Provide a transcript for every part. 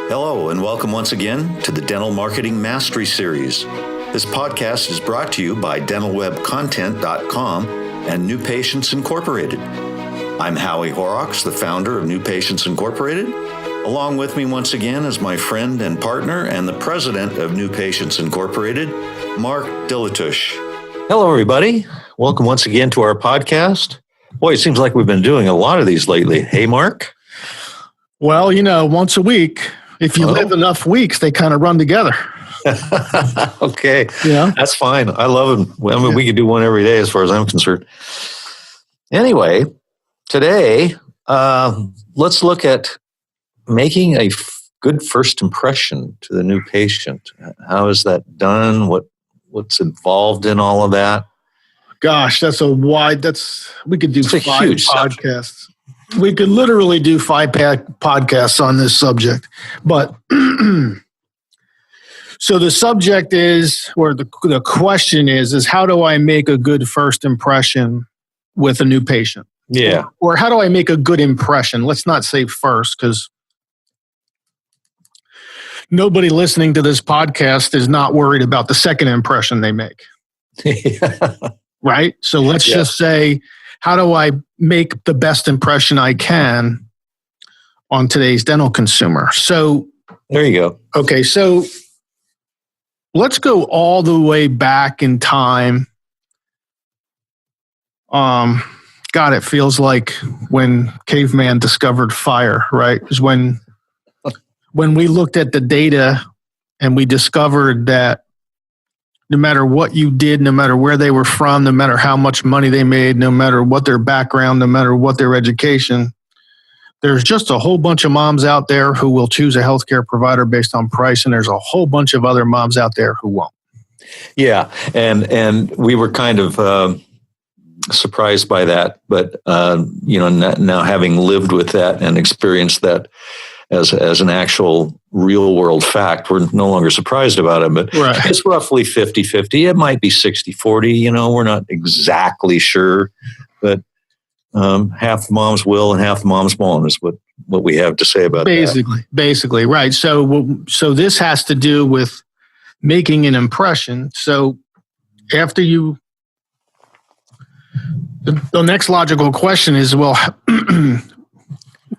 Hello, and welcome once again to the Dental Marketing Mastery Series. This podcast is brought to you by dentalwebcontent.com and New Patients Incorporated. I'm Howie Horrocks, the founder of New Patients Incorporated. Along with me once again is my friend and partner and the president of New Patients Incorporated, Mark Dilatush. Hello, everybody. Welcome once again to our podcast. Boy, it seems like we've been doing a lot of these lately. Hey, Mark? Well, once a week. If you live enough weeks, they kind of run together. Okay. Yeah. That's fine. I love them. I mean, we could do one every day as far as I'm concerned. Anyway, today, let's look at making a good first impression to the new patient. How is that done? What's involved in all of that? Gosh, we could do It's a 5 huge podcasts. We could literally do 5 podcasts on this subject. But so the subject is, or the question is how do I make a good first impression with a new patient? Yeah. Or how do I make a good impression? Let's not say first, because nobody listening to this podcast is not worried about the second impression they make. Right? So let's just say, how do I make the best impression I can on today's dental consumer? So there you go. Okay, so let's go all the way back in time. God, it feels like when caveman discovered fire, right? Is when we looked at the data and we discovered that no matter what you did, no matter where they were from, no matter how much money they made, no matter what their background, no matter what their education, there's just a whole bunch of moms out there who will choose a healthcare provider based on price, and there's a whole bunch of other moms out there who won't. Yeah, and we were kind of surprised by that, but now having lived with that and experienced that as an actual real world fact, we're no longer surprised about it, but It's roughly 50-50. It might be 60-40, we're not exactly sure, but half the moms will and half the moms won't is what we have to say about that. Basically, right. So this has to do with making an impression. So after the next logical question is, well,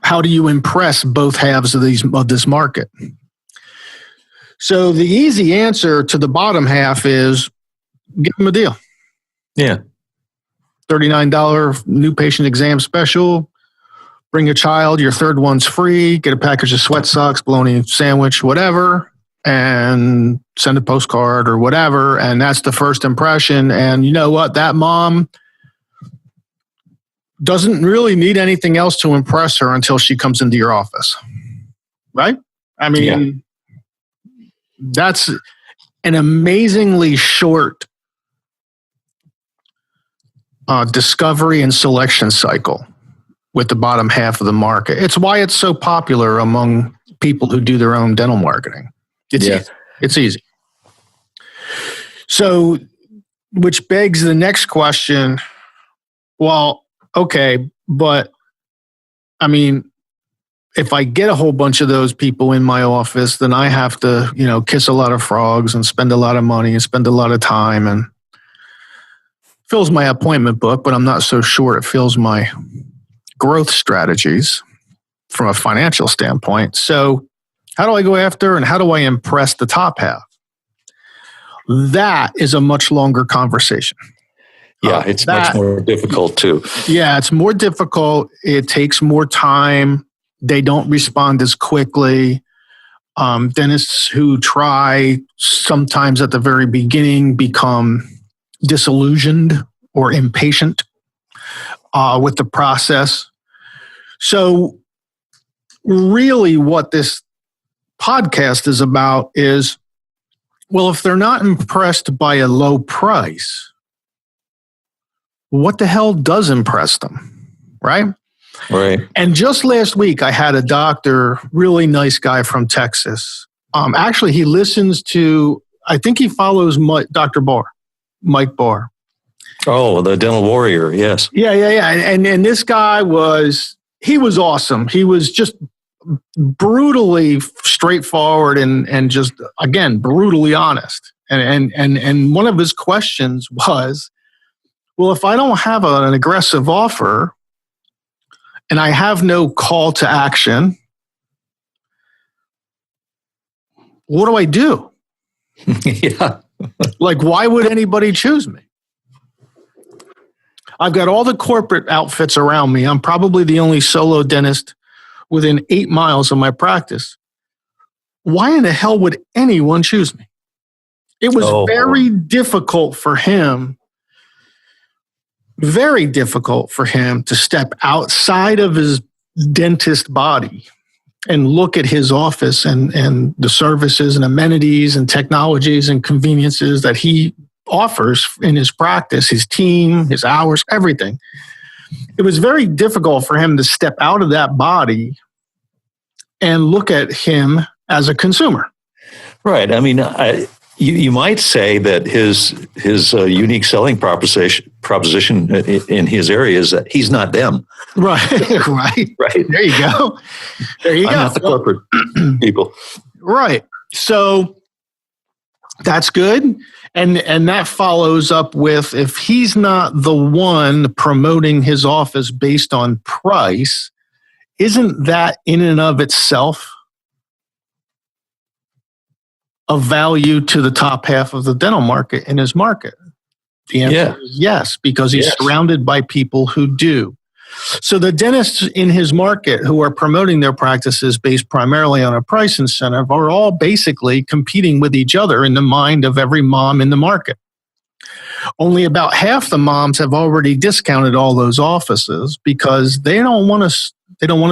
how do you impress both halves of this market? So the easy answer to the bottom half is give them a deal. Yeah. $39 new patient exam special. Bring a child. Your third one's free. Get a package of sweat socks, bologna sandwich, whatever, and send a postcard or whatever. And that's the first impression. And you know what? That mom doesn't really need anything else to impress her until she comes into your office. Right? I mean, That's an amazingly short discovery and selection cycle with the bottom half of the market. It's why it's so popular among people who do their own dental marketing. It's easy. So, which begs the next question. Well, okay, but I mean, if I get a whole bunch of those people in my office, then I have to, kiss a lot of frogs and spend a lot of money and spend a lot of time, and fills my appointment book, but I'm not so sure it fills my growth strategies from a financial standpoint. So how do I go after and how do I impress the top half? That is a much longer conversation. Yeah, it's much more difficult too. Yeah, it's more difficult. It takes more time. They don't respond as quickly. Dentists who try sometimes at the very beginning become disillusioned or impatient with the process. So really what this podcast is about is, well, if they're not impressed by a low price, what the hell does impress them, right? Right. And just last week, I had a doctor, really nice guy from Texas. Actually, he listens to, I think he follows Dr. Barr, Mike Barr. Oh, the dental warrior, yes. Yeah. And this guy he was awesome. He was just brutally straightforward and just, again, brutally honest. And one of his questions was, well, if I don't have an aggressive offer and I have no call to action, what do I do? Yeah. Like, why would anybody choose me? I've got all the corporate outfits around me. I'm probably the only solo dentist within 8 miles of my practice. Why in the hell would anyone choose me? It was very difficult for him to step outside of his dentist body and look at his office and the services and amenities and technologies and conveniences that he offers in his practice, his team, his hours, everything. It was very difficult for him to step out of that body and look at him as a consumer. Right. I mean, you might say that his unique selling proposition in his area is that he's not them. Right. Right. There you go. I'm not the corporate people. Right. So that's good. And that follows up with, if he's not the one promoting his office based on price, isn't that in and of itself of value to the top half of the dental market in his market? The answer is yes, because he's surrounded by people who do. So the dentists in his market who are promoting their practices based primarily on a price incentive are all basically competing with each other in the mind of every mom in the market. Only about half the moms have already discounted all those offices because they don't want to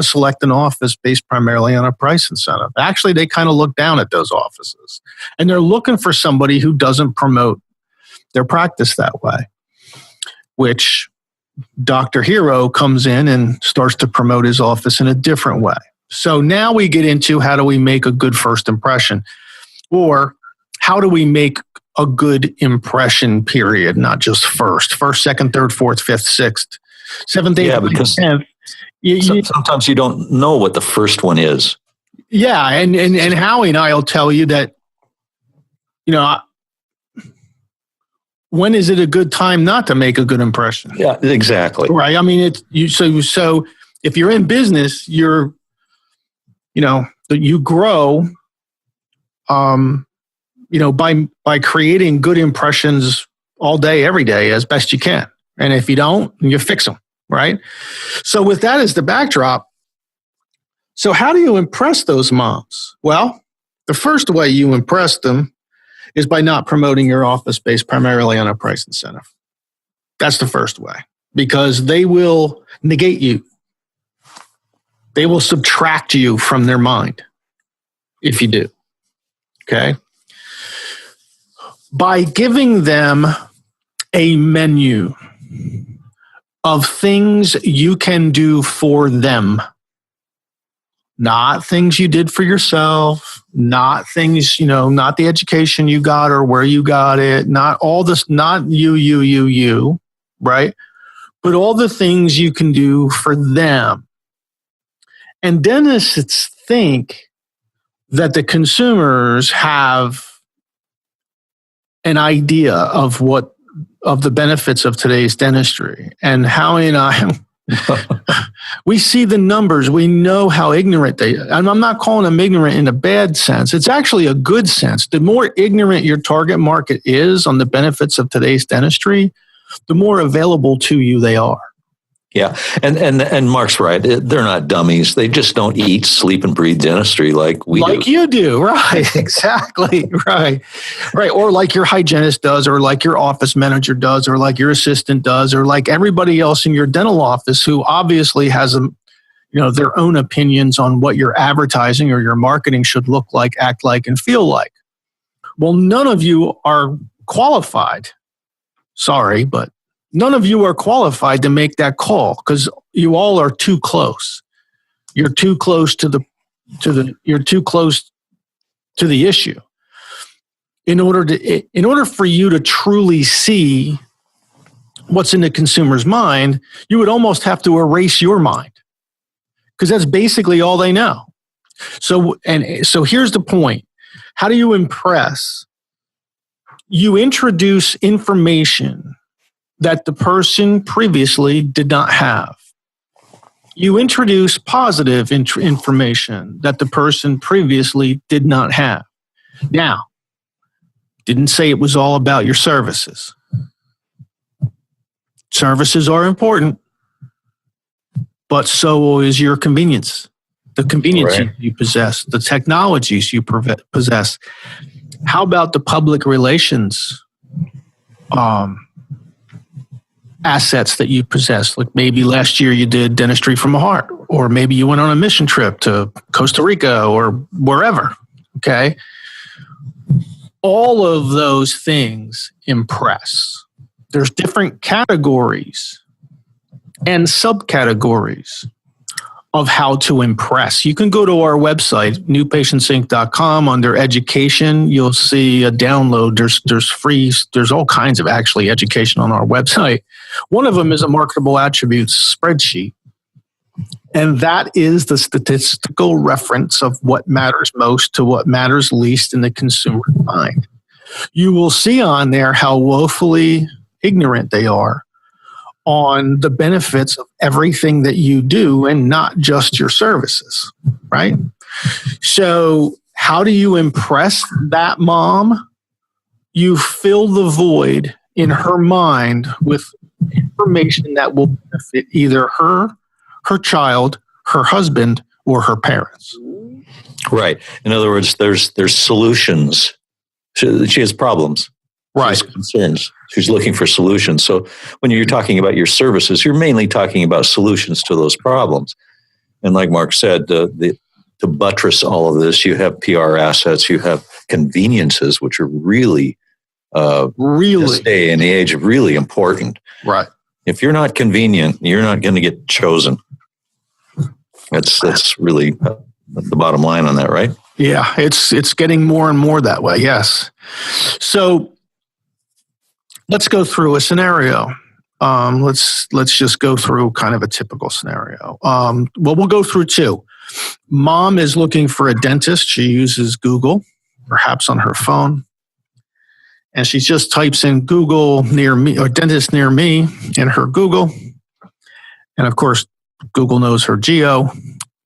select an office based primarily on a price incentive. Actually, they kind of look down at those offices, and they're looking for somebody who doesn't promote their practice that way, which Dr. Hero comes in and starts to promote his office in a different way. So now we get into, how do we make a good first impression? Or how do we make a good impression, period, not just first, second, third, fourth, fifth, sixth, seventh, eighth, because 10th. Sometimes you don't know what the first one is. Yeah, and Howie and I will tell you that, when is it a good time not to make a good impression? Yeah, exactly. Right. I mean, so if you're in business, you grow, by creating good impressions all day, every day, as best you can. And if you don't, you fix them. Right. So with that as the backdrop, so how do you impress those moms? Well, the first way you impress them is by not promoting your office based primarily on a price incentive. That's the first way, because they will negate you. They will subtract you from their mind if you do. Okay. By giving them a menu of things you can do for them, not things you did for yourself, not things, not the education you got or where you got it, not all this, not you, right? But all the things you can do for them. And dentists think that the consumers have an idea of the benefits of today's dentistry. And Howie and I, we see the numbers. We know how ignorant they are. And I'm not calling them ignorant in a bad sense. It's actually a good sense. The more ignorant your target market is on the benefits of today's dentistry, the more available to you they are. Yeah. And Mark's right. They're not dummies. They just don't eat, sleep, and breathe dentistry like we do. Like you do. Right. Exactly. Right. Or like your hygienist does, or like your office manager does, or like your assistant does, or like everybody else in your dental office who obviously has their own opinions on what your advertising or your marketing should look like, act like, and feel like. Well, none of you are qualified. Sorry, but none of you are qualified to make that call, because you all are too close. You're too close to the issue. In order for you to truly see what's in the consumer's mind, you would almost have to erase your mind, because that's basically all they know. So here's the point. How do you impress? You introduce information that the person previously did not have. You introduce positive information that the person previously did not have. Now, didn't say it was all about your services. Services are important, but so is your convenience. The convenience you possess, the technologies you possess. How about the public relations assets that you possess? Like maybe last year you did dentistry from a heart, or maybe you went on a mission trip to Costa Rica or wherever. Okay. All of those things impress. There's different categories and subcategories of how to impress. You can go to our website, newpatientsinc.com. Under education, you'll see a download. There's free, there's all kinds of actually education on our website. One of them is a marketable attributes spreadsheet. And that is the statistical reference of what matters most to what matters least in the consumer mind. You will see on there how woefully ignorant they are on the benefits of everything that you do and not just your services, right? So how do you impress that mom? You fill the void in her mind with information that will benefit either her child, her husband, or her parents. Right. In other words, there's solutions. She has problems. Right. She has concerns. She's looking for solutions. So when you're talking about your services, you're mainly talking about solutions to those problems. And like Mark said, to buttress all of this, you have PR assets, you have conveniences, which are really, this day and age, really important. Right. If you're not convenient, you're not going to get chosen. That's really the bottom line on that, right? Yeah, it's getting more and more that way. Yes. So let's go through a scenario. Let's just go through kind of a typical scenario. We'll go through two. Mom is looking for a dentist. She uses Google, perhaps on her phone, and she just types in Google near me or dentist near me in her Google, and of course, Google knows her geo.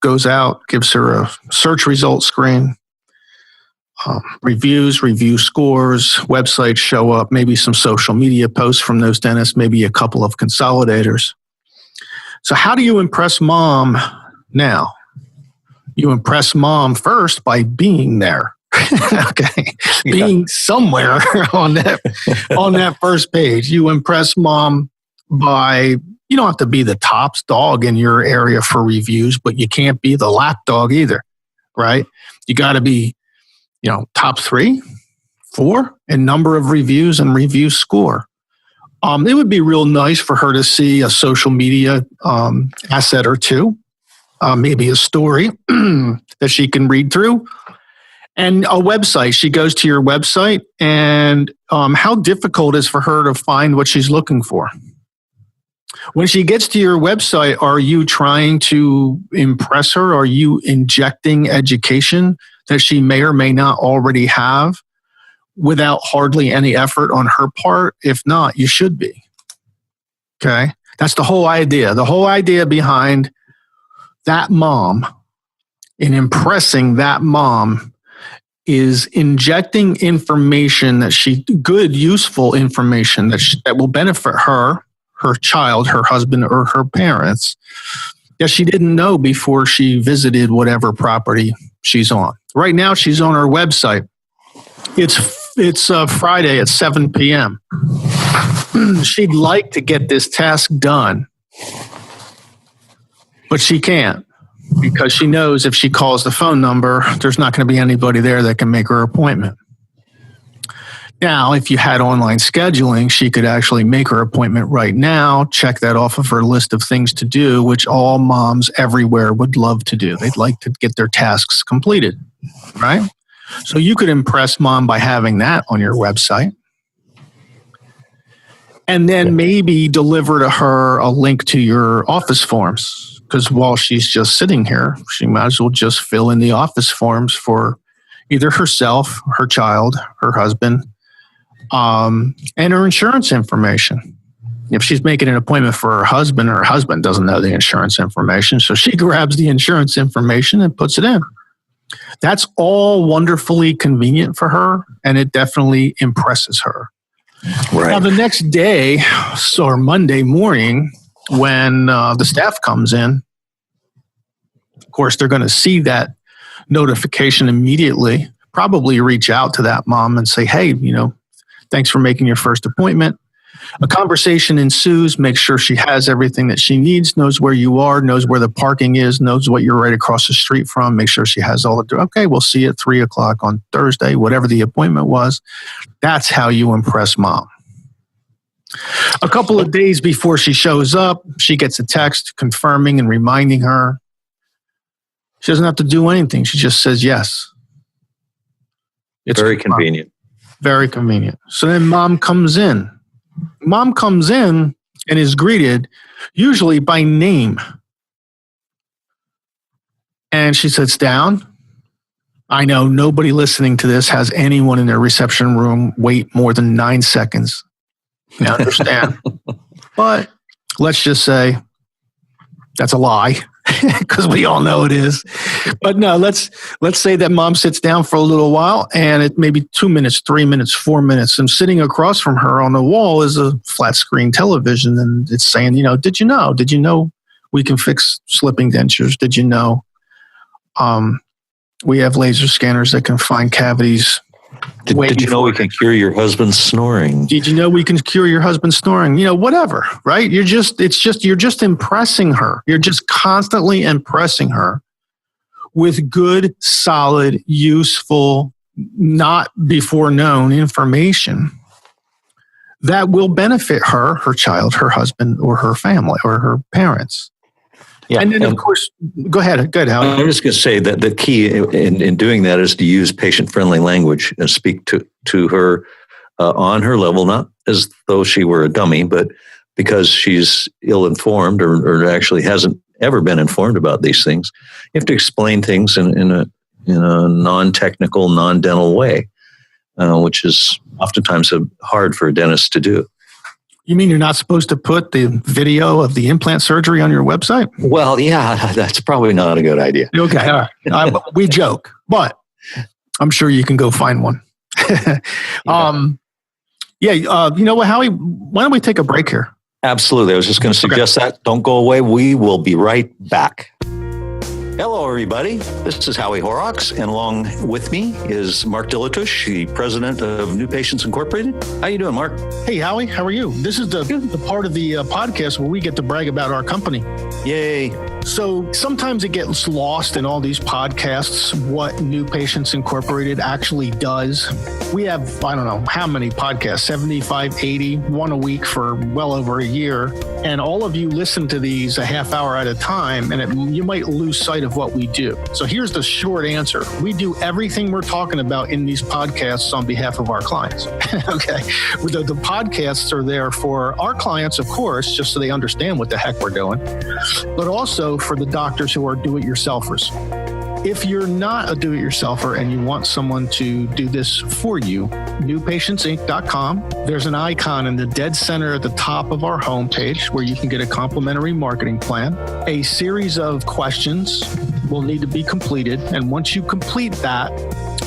Goes out, gives her a search result screen, review scores, websites show up, maybe some social media posts from those dentists, maybe a couple of consolidators. So how do you impress mom now? You impress mom first by being there. Okay. Being somewhere on that first page. You impress mom by, you don't have to be the top dog in your area for reviews, but you can't be the lapdog either, right? You got to be, top 3, 4 in number of reviews and review score. It would be real nice for her to see a social media asset or two, maybe a story that she can read through, and a website. She goes to your website, and how difficult is for her to find what she's looking for? When she gets to your website, are you trying to impress her? Are you injecting education that she may or may not already have without hardly any effort on her part? If not, you should be. Okay? That's the whole idea. The whole idea behind that mom, in impressing that mom, is injecting information good, useful information that will benefit her child, her husband, or her parents that she didn't know before she visited whatever property she's on. Right now, she's on her website. It's Friday at 7 p.m. She'd like to get this task done, but she can't because she knows if she calls the phone number, there's not going to be anybody there that can make her appointment. Now, if you had online scheduling, she could actually make her appointment right now, check that off of her list of things to do, which all moms everywhere would love to do. They'd like to get their tasks completed, right? So you could impress mom by having that on your website. And then maybe deliver to her a link to your office forms because while she's just sitting here, she might as well just fill in the office forms for either herself, her child, her husband, and her insurance information. If she's making an appointment for her husband doesn't know the insurance information, so she grabs the insurance information and puts it in. That's all wonderfully convenient for her, and it definitely impresses her. Right. Now, the next day, or Monday morning, when the staff comes in, of course, they're going to see that notification immediately, probably reach out to that mom and say, hey, thanks for making your first appointment. A conversation ensues, make sure she has everything that she needs, knows where you are, knows where the parking is, knows what you're right across the street from, make sure she has all the, okay, we'll see you at 3:00 on Thursday, whatever the appointment was. That's how you impress mom. A couple of days before she shows up, she gets a text confirming and reminding her. She doesn't have to do anything. She just says yes. It's very convenient. Very convenient. So then mom comes in. Mom comes in and is greeted usually by name. And she sits down. I know nobody listening to this has anyone in their reception room wait more than 9 seconds. I understand. But let's just say that's a lie, because we all know it is. But no, let's say that mom sits down for a little while, and it may be 2 minutes, 3 minutes, 4 minutes, and sitting across from her on the wall is a flat screen television, and it's saying, did you know we can fix slipping dentures? Did you know we have laser scanners that can find cavities? Did you know we can cure your husband's snoring? Did you know we can cure your husband's snoring? Whatever, right? You're just impressing her. You're just constantly impressing her with good, solid, useful, not before known information that will benefit her, her child, her husband, or her family, or her parents. Yeah, and then, of course, go ahead. Good. I'm just going to say that the key in doing that is to use patient-friendly language and speak to her on her level, not as though she were a dummy, but because she's ill-informed or actually hasn't ever been informed about these things. You have to explain things in a non-technical, non-dental way, which is oftentimes hard for a dentist to do. You mean you're not supposed to put the video of the implant surgery on your website? Well, yeah, that's probably not a good idea. Okay, all right. We joke, but I'm sure you can go find one. You know what, Howie? Why don't we take a break here? Absolutely. I was just going to suggest that. Don't go away. We will be right back. Hello, everybody. This is Howie Horrocks, and along with me is Mark Dilatush, the president of New Patients Incorporated. How you doing, Mark? Hey, Howie. How are you? This is the part of the podcast where we get to brag about our company. Yay. So sometimes it gets lost in all these podcasts what New Patients Incorporated actually does. We have, I don't know how many podcasts, 75, 80, one a week for well over a year. And all of you listen to these a half hour at a time, and you might lose sight of what we do. So here's the short answer. We do everything we're talking about in these podcasts on behalf of our clients. Okay. The podcasts are there for our clients, of course, just so they understand what the heck we're doing, but also for the doctors who are do-it-yourselfers. If you're not a do-it-yourselfer and you want someone to do this for you, newpatientsinc.com. There's an icon in the dead center at the top of our homepage where you can get a complimentary marketing plan. A series of questions will need to be completed. And once you complete that,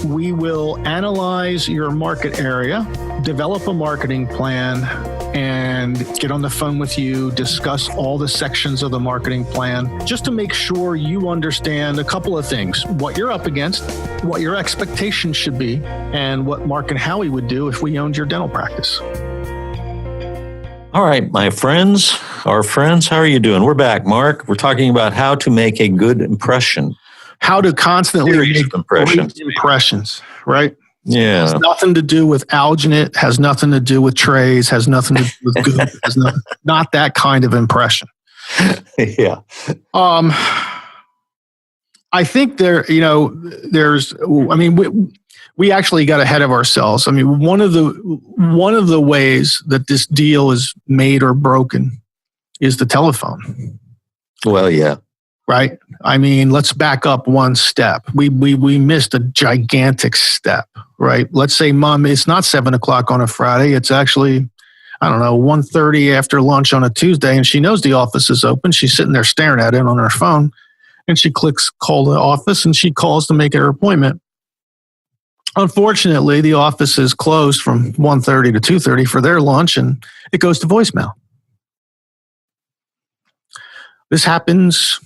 we will analyze your market area, develop a marketing plan, and get on the phone with you, discuss all the sections of the marketing plan, just to make sure you understand a couple of things: what you're up against, what your expectations should be, and what Mark and Howie would do if we owned your dental practice. All right, my friends, our friends, how are you doing? We're back, Mark. We're talking about how to make a good impression. How to constantly make great impressions, right? Yeah. Has nothing to do with alginate, has nothing to do with trays, has nothing to do with goop, not that kind of impression. Yeah. I think we actually got ahead of ourselves. I mean, one of the ways that this deal is made or broken is the telephone. Well, yeah. right? I mean, let's back up one step. We missed a gigantic step, right? Let's say, Mom, it's not 7:00 on a Friday. It's actually, I don't know, 1:30 after lunch on a Tuesday, and she knows the office is open. She's sitting there staring at it on her phone, and she clicks call the office, and she calls to make her appointment. Unfortunately, the office is closed from 1:30 to 2:30 for their lunch, and it goes to voicemail. This happens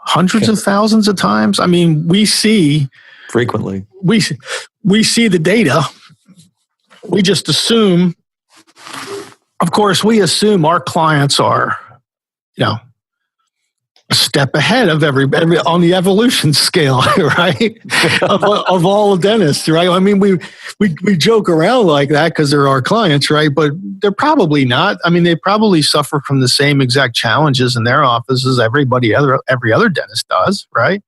hundreds of thousands of times. I mean, we see frequently. We see the data. We just assume, of course, we assume our clients are, a step ahead of everybody on the evolution scale, right? of all dentists, right? I mean, we joke around like that because they're our clients, right? But they're probably not. I mean, they probably suffer from the same exact challenges in their offices every other dentist does, right?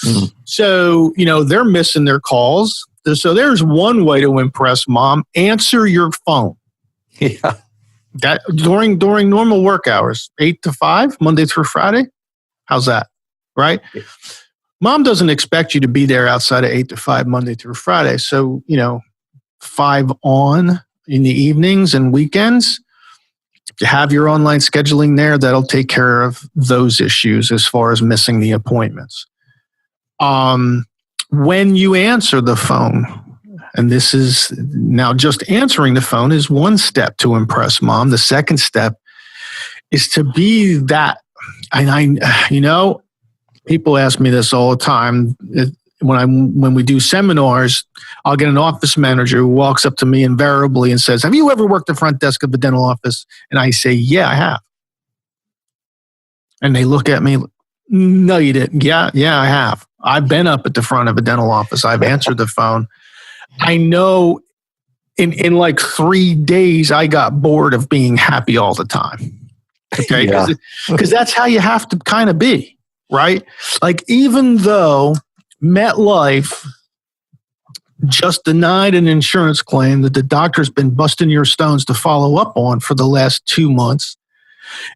Mm-hmm. So, they're missing their calls. So there's one way to impress Mom: answer your phone. Yeah. That during normal work hours, 8 to 5, Monday through Friday. How's that? Right? Yeah. Mom doesn't expect you to be there outside of 8 to 5, Monday through Friday. So, 5 on in the evenings and weekends. If you have your online scheduling there, that'll take care of those issues as far as missing the appointments. When you answer the phone, and this is now just answering the phone is one step to impress Mom. The second step is to be that. And people ask me this all the time. When we do seminars, I'll get an office manager who walks up to me invariably and says, "Have you ever worked the front desk of a dental office?" And I say, "Yeah, I have." And they look at me, "No, you didn't." Yeah, I have. I've been up at the front of a dental office. I've answered the phone. I know in like 3 days, I got bored of being happy all the time. Okay, because that's how you have to kind of be, right? Like, even though MetLife just denied an insurance claim that the doctor's been busting your stones to follow up on for the last 2 months,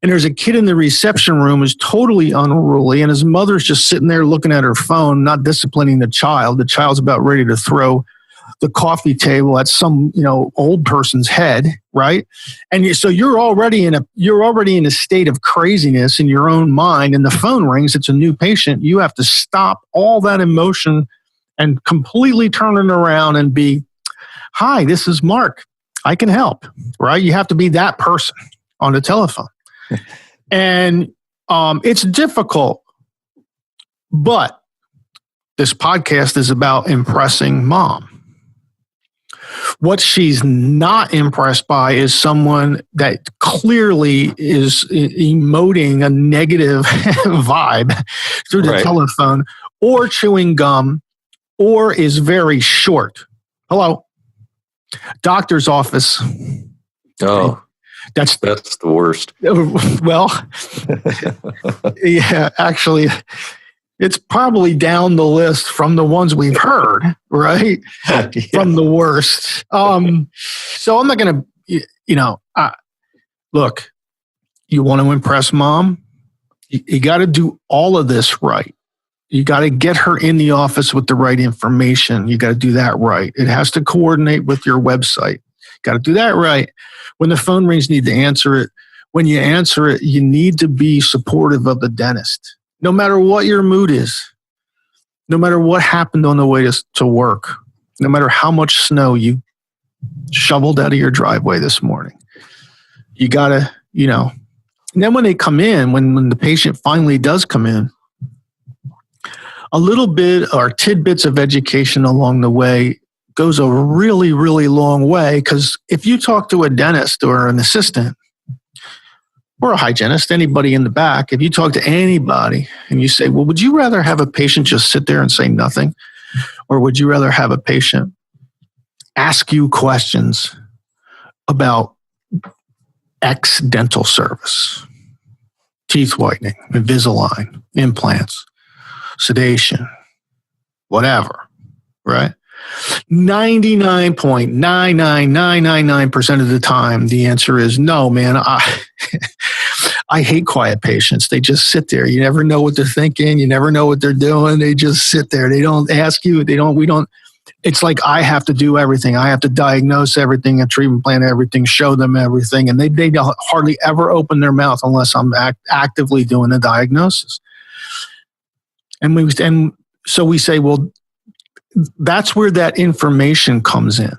and there's a kid in the reception room who's totally unruly, and his mother's just sitting there looking at her phone, not disciplining the child. The child's about ready to throw the coffee table at some old person's head, right? And so you're already in a state of craziness in your own mind, and the phone rings. It's a new patient. You have to stop all that emotion and completely turn it around and be, "Hi, this is Mark. I can help," right? You have to be that person on the telephone. And it's difficult, but this podcast is about impressing Mom. What she's not impressed by is someone that clearly is emoting a negative vibe through the telephone, or chewing gum, or is very short. Hello. Doctor's office. Oh, that's the worst. Well, yeah, actually, it's probably down the list from the ones we've heard, right? Yeah. From the worst. So I'm not going to, look, you want to impress Mom? You got to do all of this right. You got to get her in the office with the right information. You got to do that right. It has to coordinate with your website. Got to do that right. When the phone rings, you need to answer it. When you answer it, you need to be supportive of the dentist. No matter what your mood is, no matter what happened on the way to work, no matter how much snow you shoveled out of your driveway this morning, you got to, and then when they come in, when the patient finally does come in, a little bit or tidbits of education along the way goes a really, really long way. Because if you talk to a dentist or an assistant or a hygienist, anybody in the back, if you talk to anybody and you say, well, would you rather have a patient just sit there and say nothing? Or would you rather have a patient ask you questions about X dental service, teeth whitening, Invisalign, implants, sedation, whatever, right? 99.99999% of the time, the answer is no, man. I I hate quiet patients. They just sit there. You never know what they're thinking. You never know what they're doing. They just sit there. They don't ask you. It's like I have to do everything. I have to diagnose everything and treatment plan everything, show them everything. And they don't hardly ever open their mouth unless I'm actively doing the diagnosis. And so we say, well, that's where that information comes in.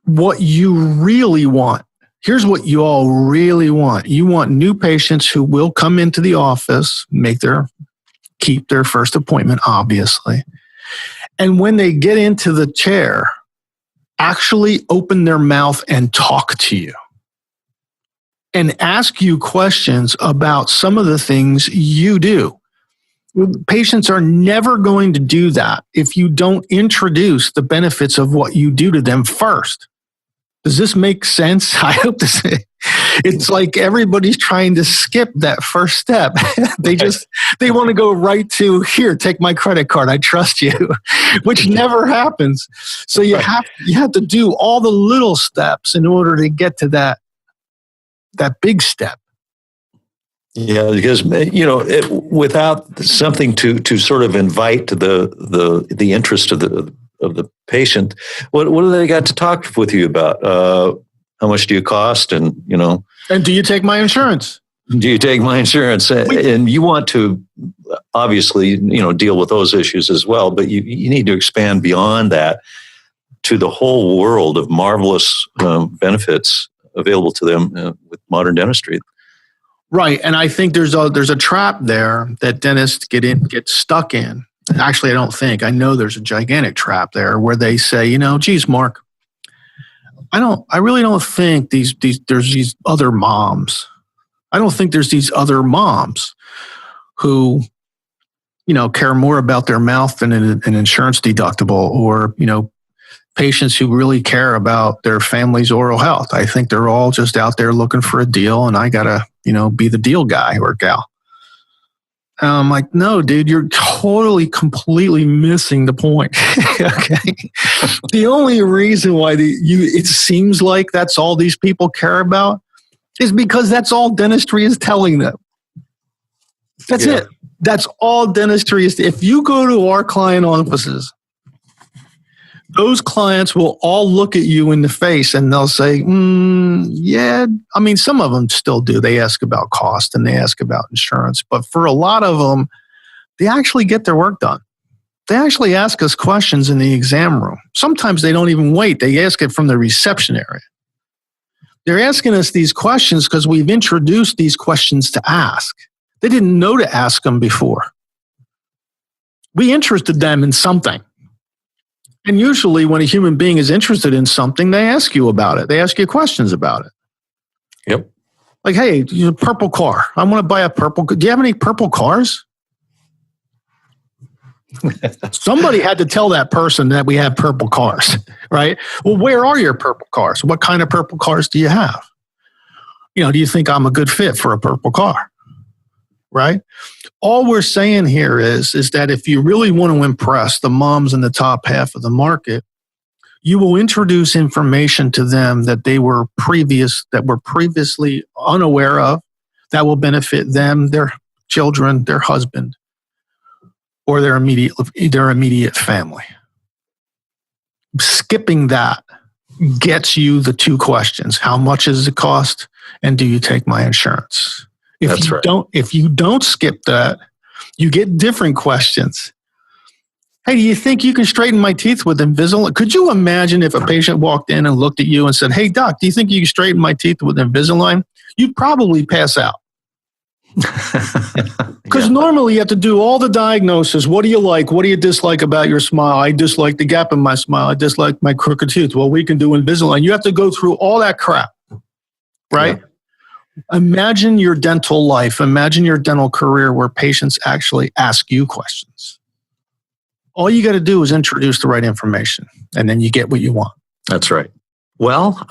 What you really want. Here's what you all really want. You want new patients who will come into the office, keep their first appointment, obviously. And when they get into the chair, actually open their mouth and talk to you and ask you questions about some of the things you do. Patients are never going to do that if you don't introduce the benefits of what you do to them first. Does this make sense? I hope this. It's like everybody's trying to skip that first step. They want to go right to, here, take my credit card. I trust you, which never happens. So you have to do all the little steps in order to get to that big step. Yeah, because without something to sort of invite the interest of the patient, what do they got to talk with you about? How much do you cost? And do you take my insurance? Do you take my insurance? And you want to obviously deal with those issues as well, but you need to expand beyond that to the whole world of marvelous benefits available to them with modern dentistry. Right, and I think there's a trap there that dentists get stuck in. Actually, I know there's a gigantic trap there where they say, geez, Mark, I really don't think there's these other moms. I don't think there's these other moms who, care more about their mouth than an insurance deductible, or, patients who really care about their family's oral health. I think they're all just out there looking for a deal, and I gotta, be the deal guy or gal. And I'm like, no, dude, you're completely missing the point. Okay. The only reason why it seems like that's all these people care about is because that's all dentistry is telling them. That's it. That's all dentistry is. If you go to our client offices, those clients will all look at you in the face and they'll say, yeah, I mean, some of them still do. They ask about cost and they ask about insurance. But for a lot of them, they actually get their work done. They actually ask us questions in the exam room. Sometimes they don't even wait. They ask it from the reception area. They're asking us these questions because we've introduced these questions to ask. They didn't know to ask them before. We interested them in something. And usually when a human being is interested in something, they ask you about it. They ask you questions about it. Yep. Like, hey, purple car. I want to buy a purple. Do you have any purple cars? Somebody had to tell that person that we have purple cars, right? Well, where are your purple cars? What kind of purple cars do you have? Do you think I'm a good fit for a purple car? Right? All we're saying here is that if you really want to impress the moms in the top half of the market, you will introduce information to them that were previously unaware of, that will benefit them, their children, their husband, or their immediate family. Skipping that gets you the two questions. How much does it cost? And do you take my insurance? If you don't skip that, you get different questions. Hey, do you think you can straighten my teeth with Invisalign? Could you imagine if a patient walked in and looked at you and said, hey, doc, do you think you can straighten my teeth with Invisalign? You'd probably pass out. Because normally you have to do all the diagnosis. What do you like? What do you dislike about your smile? I dislike the gap in my smile. I dislike my crooked tooth. Well, we can do Invisalign. You have to go through all that crap, right? Yeah. Imagine your dental life. Imagine your dental career where patients actually ask you questions. All you got to do is introduce the right information, and then you get what you want. That's right. Well,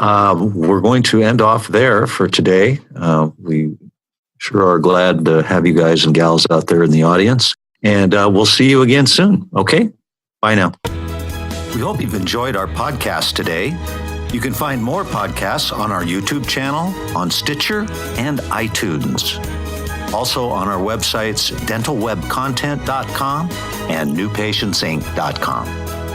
we're going to end off there for today. We sure are glad to have you guys and gals out there in the audience, and we'll see you again soon. Okay? Bye now. We hope you've enjoyed our podcast today. You can find more podcasts on our YouTube channel, on Stitcher, and iTunes. Also on our websites, dentalwebcontent.com and newpatientsinc.com.